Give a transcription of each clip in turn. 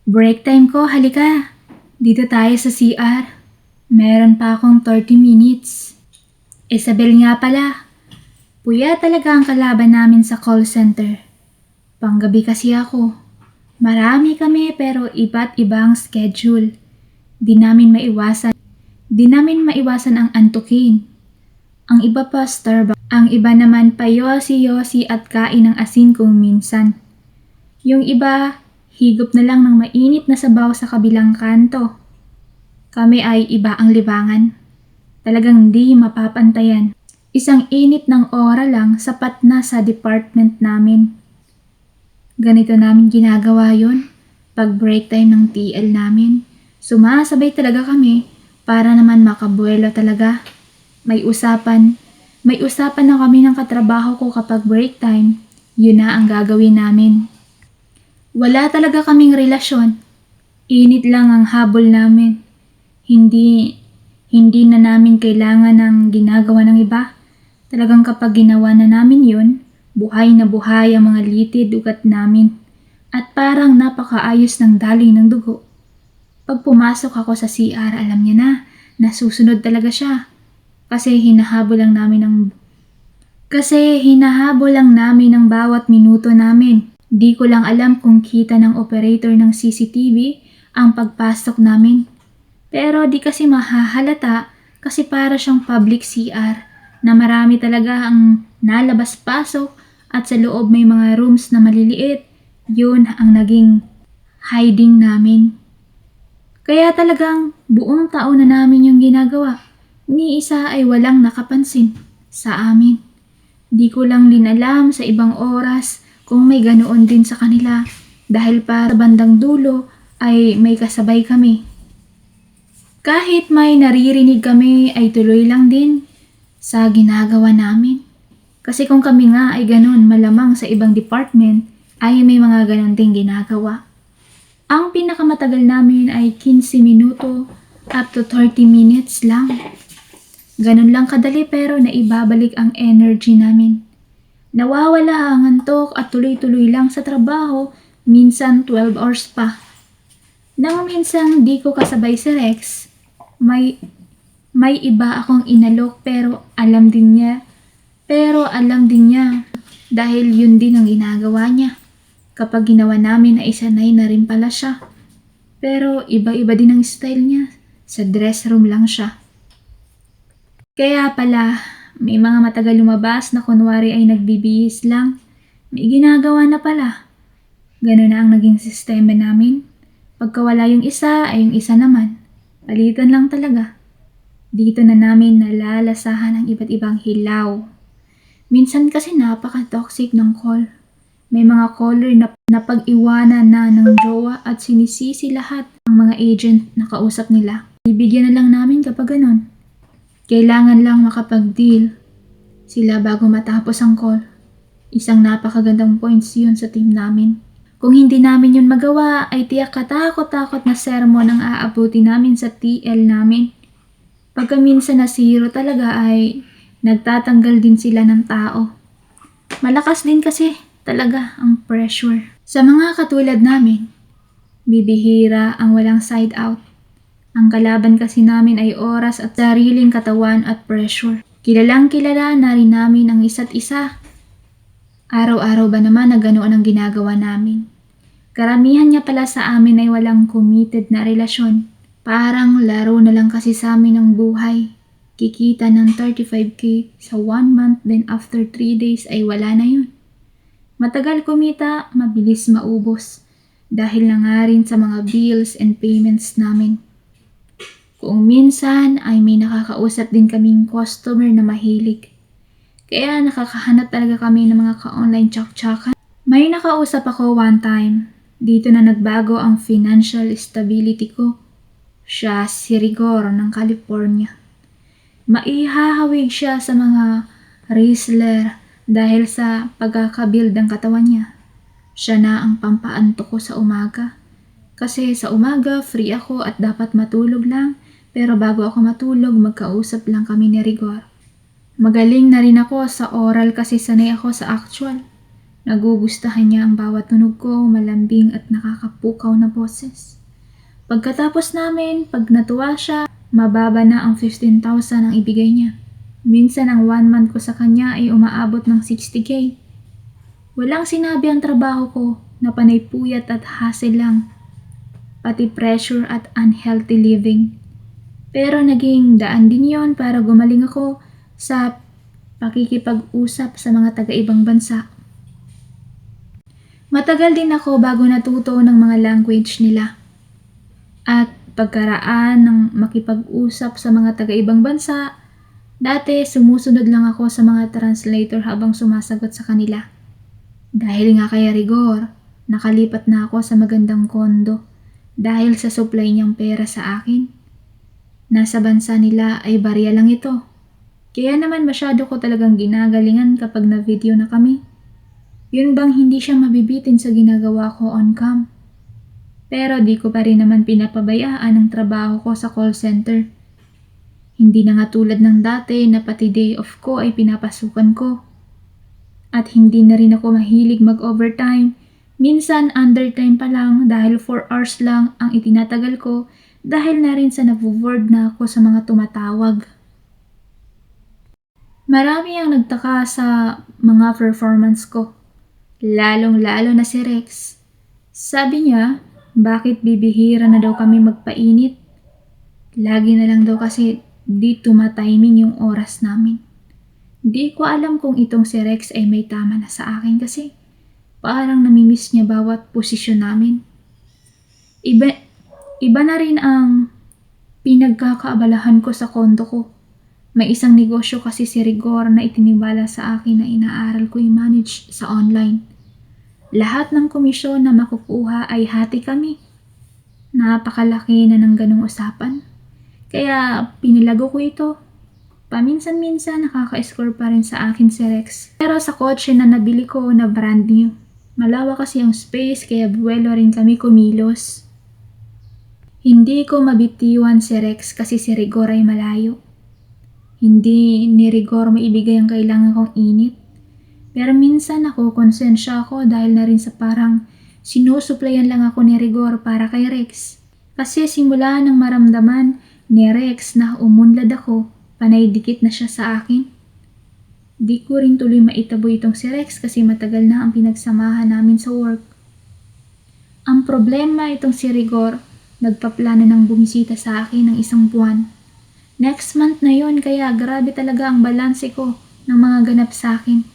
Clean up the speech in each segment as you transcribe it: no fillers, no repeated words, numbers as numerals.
Break time ko, halika. Dito tayo sa CR. Meron pa akong 30 minutes. Isabel nga pala. Puya talaga ang kalaban namin sa call center. Panggabi kasi ako. Marami kami pero iba't ibang schedule. Di namin maiwasan ang antukin. Ang iba pa Starbucks. Ang iba naman pa yosi-yosi at kain ng asin kung minsan. Yung iba, higop na lang ng mainit na sabaw sa kabilang kanto. Kami ay iba ang libangan. Talagang di mapapantayan. Isang init ng ora lang sapat na sa department namin. Ganito namin ginagawa yon pag break time ng TL namin. Sumasabay talaga kami para naman makabuelo talaga. May usapan na kami ng katrabaho ko kapag break time. Yun na ang gagawin namin. Wala talaga kaming relasyon. Init lang ang habol namin. Hindi na namin kailangan ng ginagawa ng iba. Talagang kapag ginawa na namin yun, buhay na buhay ang mga litid ugat namin. At parang napakaayos ng daloy ng dugo. Pag pumasok ako sa CR, alam niya na, nasusunod talaga siya. Kasi hinahabol lang namin ang bawat minuto namin. Di ko lang alam kung kita ng operator ng CCTV ang pagpasok namin. Pero di kasi mahahalata kasi para siyang public CR na marami talaga ang nalabas-pasok at sa loob may mga rooms na maliliit. Yun ang naging hiding namin. Kaya talagang buong taon na namin yung ginagawa. Ni isa ay walang nakapansin sa amin. Di ko lang din alam sa ibang oras kung may ganoon din sa kanila dahil pa sa bandang dulo ay may kasabay kami. Kahit may naririnig kami ay tuloy lang din sa ginagawa namin. Kasi kung kami nga ay ganoon malamang sa ibang department ay may mga ganon ding ginagawa. Ang pinakamatagal namin ay 15 minuto up to 30 minutes lang. Ganun lang kadali pero naibabalik ang energy namin. Nawawala ang antok at tuloy-tuloy lang sa trabaho, minsan 12 hours pa. Nang minsan di ko kasabay si Rex, may iba akong inalok pero alam din niya dahil yun din ang ginagawa niya. Kapag ginawa namin ay sanay na rin pala siya. Pero iba-iba din ang style niya. Sa dress room lang siya. Kaya pala, may mga matagal lumabas na kunwari ay nagbibihis lang. May ginagawa na pala. Ganun na ang naging sistema namin. Pagkawala yung isa ay yung isa naman. Palitan lang talaga. Dito na namin nalalasahan ang iba't ibang hilaw. Minsan kasi napaka-toxic ng call. May mga caller na napag-iwanan na ng jowa at sinisisi lahat ang mga agent na kausap nila. Bibigyan na lang namin kapag ganun. Kailangan lang makapag-deal sila bago matapos ang call. Isang napakagandang points yun sa team namin. Kung hindi namin yun magawa, ay tiyak katakot-takot na sermon ang aabuti namin sa TL namin. Pagka minsan na zero talaga ay nagtatanggal din sila ng tao. Malakas din kasi talaga ang pressure. Sa mga katulad namin, bibihira ang walang side out. Ang kalaban kasi namin ay oras at sariling katawan at pressure. Kilalang kilala na rin namin ang isa't isa. Araw-araw ba naman na ganoon ang ginagawa namin? Karamihan niya pala sa amin ay walang committed na relasyon. Parang laro na lang kasi sa amin ang buhay. Kikita ng 35k sa 1 month then after 3 days ay wala na yun. Matagal kumita, mabilis maubos. Dahil na nga rin sa mga bills and payments namin. Kung minsan ay may nakakausap din kaming customer na mahilig. Kaya nakakahanap talaga kami ng mga ka-online tsak-tsakan. May nakausap ako one time. Dito na nagbago ang financial stability ko. Siya si Rigor ng California. Maihahawig siya sa mga wrestler dahil sa pagkakabuild ng katawan niya. Siya na ang pampaantok ko sa umaga. Kasi sa umaga free ako at dapat matulog lang. Pero bago ako matulog, magkausap lang kami ni Rigor. Magaling na rin ako sa oral kasi sanay ako sa actual. Nagugustahan niya ang bawat tunog ko, malambing at nakakapukaw na boses. Pagkatapos namin, pag natuwa siya, mababa na ang 15,000 ang ibigay niya. Minsan ang 1 month ko sa kanya ay umaabot ng 60K. Walang sinabi ang trabaho ko na panay puyat at hassle lang, pati pressure at unhealthy living. Pero naging daan din yon para gumaling ako sa pakikipag-usap sa mga taga-ibang bansa. Matagal din ako bago natuto ng mga language nila. At pagkaraan ng makipag-usap sa mga taga-ibang bansa, dati sumusunod lang ako sa mga translator habang sumasagot sa kanila. Dahil nga kay Rigor, nakalipat na ako sa magandang kondo dahil sa supply niyang pera sa akin. Nasa bansa nila ay barya lang ito. Kaya naman masyado ko talagang ginagalingan kapag na-video na kami. Yun bang hindi siya mabibitin sa ginagawa ko on cam. Pero di ko pa rin naman pinapabayaan ang trabaho ko sa call center. Hindi na nga tulad ng dati na pati day off ko ay pinapasukan ko. At hindi na rin ako mahilig mag-overtime. Minsan undertime pa lang dahil 4 hours lang ang itinatagal ko dahil na rin sa nabuboard na ako sa mga tumatawag. Marami ang nagtaka sa mga performance ko. Lalong-lalo na si Rex. Sabi niya, bakit bibihira na daw kami magpainit? Lagi na lang daw kasi di tumatiming yung oras namin. Di ko alam kung itong si Rex ay may tama na sa akin kasi parang namimiss niya bawat posisyon namin. Iba na rin ang pinagkakaabalahan ko sa kondo ko. May isang negosyo kasi si Rigor na itinibala sa akin na inaaral ko i-manage sa online. Lahat ng komisyon na makukuha ay hati kami. Napakalaki na ng ganong usapan. Kaya pinilago ko ito. Paminsan-minsan nakaka-score pa rin sa akin si Rex. Pero sa kotse na nabili ko na brand new. Malawak kasi ang space kaya buwelo rin kami kumilos. Hindi ko mabitiwan si Rex kasi si Rigor ay malayo. Hindi ni Rigor maibigay ang kailangan kong init. Pero minsan ako, konsensya ako dahil na rin sa parang sinusuplayan lang ako ni Rigor para kay Rex. Kasi simula nang maramdaman ni Rex na umunlad ako, panay dikit na siya sa akin. Di ko rin tuloy maitabo itong si Rex kasi matagal na ang pinagsamahan namin sa work. Ang problema itong si Rigor, nagpaplano ng bumisita sa akin ng 1 buwan. Next month na yon kaya grabe talaga ang balanse ko ng mga ganap sa akin.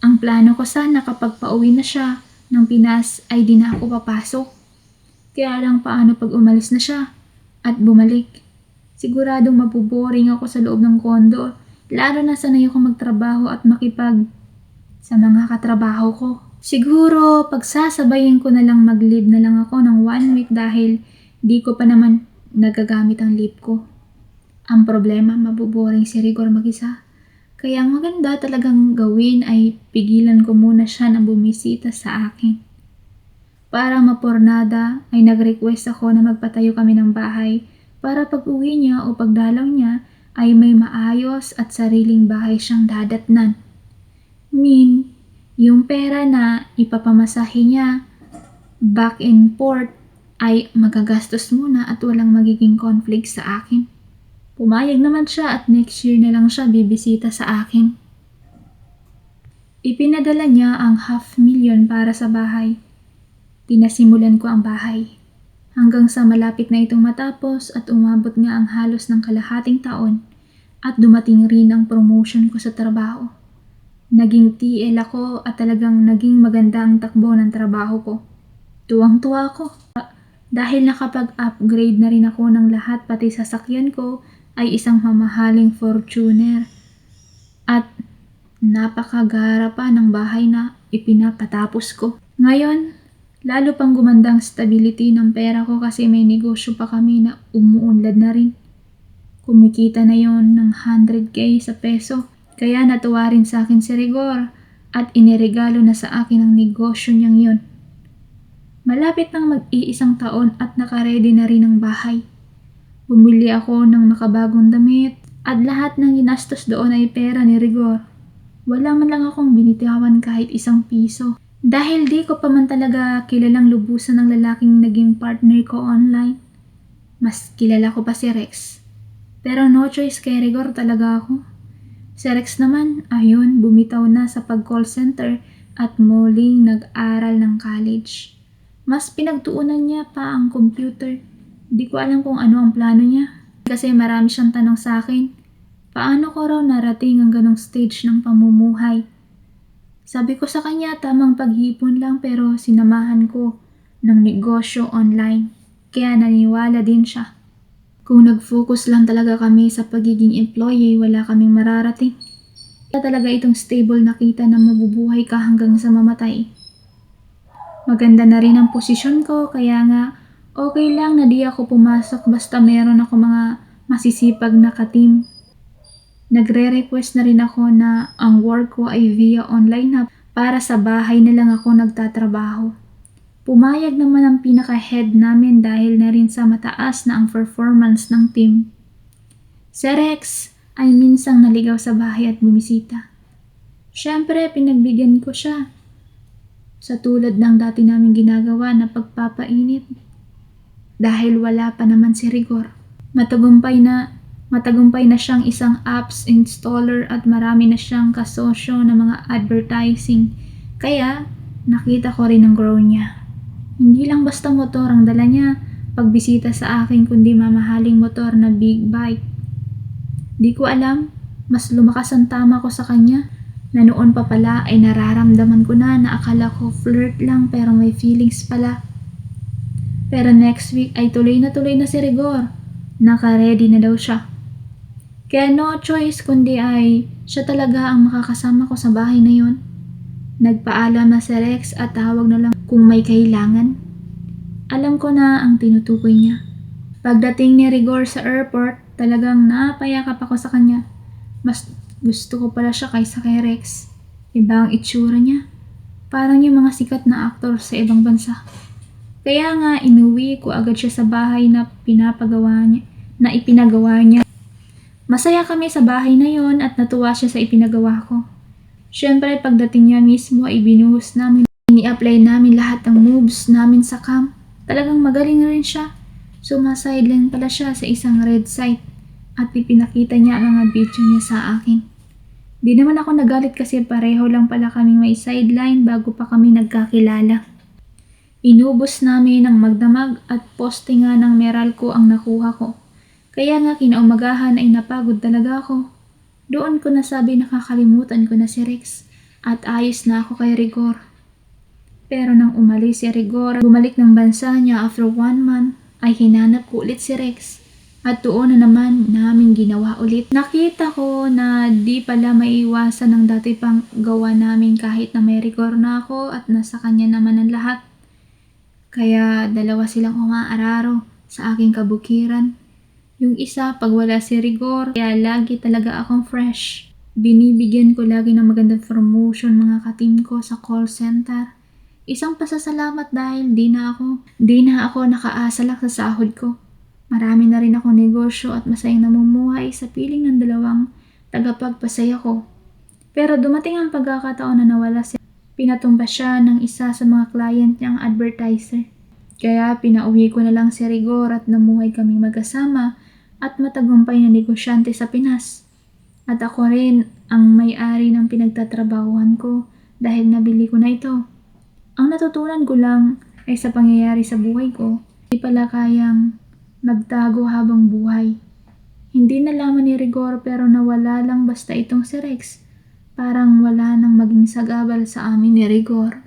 Ang plano ko sana kapag pauwi na siya ng Pinas ay di na ako papasok. Kaya lang paano pag umalis na siya at bumalik. Siguradong mapuboring ako sa loob ng kondo, lalo na sanay ako magtrabaho at makipag sa mga katrabaho ko. Siguro pagsasabayin ko na lang mag-leave na lang ako ng 1 week dahil di ko pa naman nagagamit ang leave ko. Ang problema, mabuboring si Rigor mag-isa. Kaya ang maganda talagang gawin ay pigilan ko muna siya na bumisita sa akin. Para mapornada ay nag-request ako na magpatayo kami ng bahay para pag uwi niya o pagdalaw niya ay may maayos at sariling bahay siyang dadatnan. Yung pera na ipapamasahe niya back and forth ay magagastos muna at walang magiging conflict sa akin. Pumayag naman siya at next year na lang siya bibisita sa akin. Ipinadala niya ang 500,000 para sa bahay. Pinasimulan ko ang bahay. Hanggang sa malapit na itong matapos at umabot nga ang halos ng kalahating taon at dumating rin ang promotion ko sa trabaho. Naging TL ako at talagang naging maganda ang takbo ng trabaho ko. Tuwang-tuwa ako. Dahil nakapag-upgrade na rin ako ng lahat pati sasakyan ko ay isang mamahaling Fortuner at napakagara pa ng bahay na ipinapatapos ko. Ngayon, lalo pang gumandang stability ng pera ko kasi may negosyo pa kami na umuunlad na rin. Kumikita na yon ng 100K sa peso kaya natuwa rin sa akin si Rigor at iniregalo na sa akin ang negosyo niyang yon. Malapit nang mag-iisang taon at nakaredy na rin ang bahay. Bumili ako ng makabagong damit at lahat ng ginastos doon ay pera ni Rigor. Wala man lang akong binitawan kahit isang piso. Dahil di ko pa man talaga kilalang lubusan ng lalaking naging partner ko online. Mas kilala ko pa si Rex. Pero no choice kay Rigor talaga ako. Si Rex naman, ayun, bumitaw na sa pag-call center at muling nag-aral ng college. Mas pinagtuunan niya pa ang computer. Di ko alam kung ano ang plano niya. Kasi marami siyang tanong sa akin. Paano ko raw narating ang ganong stage ng pamumuhay? Sabi ko sa kanya tamang paghipon lang pero sinamahan ko ng negosyo online. Kaya naniwala din siya. Kung nag-focus lang talaga kami sa pagiging employee, wala kaming mararating. Wala talaga itong stable na kita na mabubuhay ka hanggang sa mamatay. Maganda na rin ang posisyon ko kaya nga okay lang na di ako pumasok basta meron ako mga masisipag na ka-team. Nagre-request na rin ako na ang work ko ay via online na para sa bahay na lang ako nagtatrabaho. Pumayag naman ang pinaka-head namin dahil na rin sa mataas na ang performance ng team. Si Rex ay minsang naligaw sa bahay at bumisita. Siyempre, pinagbigyan ko siya. Sa tulad ng dati namin ginagawa na pagpapainit. Dahil wala pa naman si Rigor. Matagumpay na siyang isang apps installer at marami na siyang kasosyo na mga advertising. Kaya, nakita ko rin ang grow niya. Hindi lang basta motor ang dala niya pagbisita sa akin kundi mamahaling motor na big bike. Di ko alam, mas lumakas ang tama ko sa kanya na noon pa pala ay nararamdaman ko na akala ko flirt lang pero may feelings pala. Pero next week ay tuloy na si Rigor. Naka-ready na daw siya. Kaya no choice kundi ay siya talaga ang makakasama ko sa bahay na yun. Nagpaalam na si Rex at tawag na lang kung may kailangan. Alam ko na ang tinutukoy niya. Pagdating ni Rigor sa airport, talagang napayakap ako sa kanya. Mas gusto ko pala siya kaysa kay Rex. Iba ang itsura niya. Parang yung mga sikat na aktor sa ibang bansa. Kaya nga inuwi ko agad siya sa bahay na ipinagawa niya. Masaya kami sa bahay na yon at natuwa siya sa ipinagawa ko. Siyempre pagdating niya mismo ay binuhos namin. Ini-apply namin lahat ng moves namin sa camp. Talagang magaling rin siya. Sumasideline pala siya sa isang red site at ipinakita niya ang mga video niya sa akin. Di naman ako nagalit kasi pareho lang pala kaming may sideline bago pa kami nagkakilala. Inubos namin ng magdamag at poste nga ng Meralco ang nakuha ko. Kaya nga kinaumagahan ay napagod talaga ako. Doon ko nasabi nakakalimutan ko na si Rex at ayos na ako kay Rigor. Pero nang umalis si Rigor, bumalik ng bansa niya after 1 month, ay hinanap ko ulit si Rex. At doon na naman namin ginawa ulit. Nakita ko na di pala maiwasan ng dati pang gawa namin kahit na may Rigor na ako at nasa kanya naman ang lahat. Kaya dalawa silang umaararo sa aking kabukiran. Yung isa, pag wala si Rigor, kaya lagi talaga akong fresh. Binibigyan ko lagi ng magandang promotion mga ka-team ko sa call center. Isang pasasalamat dahil di na ako nakaasa lang sa sahod ko. Marami na rin akong negosyo at masayang namumuhay sa piling ng dalawang tagapagpasaya ko. Pero dumating ang pagkakataon na nawala siya. Pinatumba siya ng isa sa mga client niyang advertiser. Kaya pinauwi ko na lang si Rigor at namuhay kaming magkasama at matagumpay na negosyante sa Pinas. At ako rin ang may-ari ng pinagtatrabahuhan ko dahil nabili ko na ito. Ang natutunan ko lang ay sa pangyayari sa buhay ko, hindi pala kayang magtago habang buhay. Hindi nalaman ni Rigor pero nawala lang basta itong si Rex. Parang wala nang maging sagabal sa amin ni Rigor.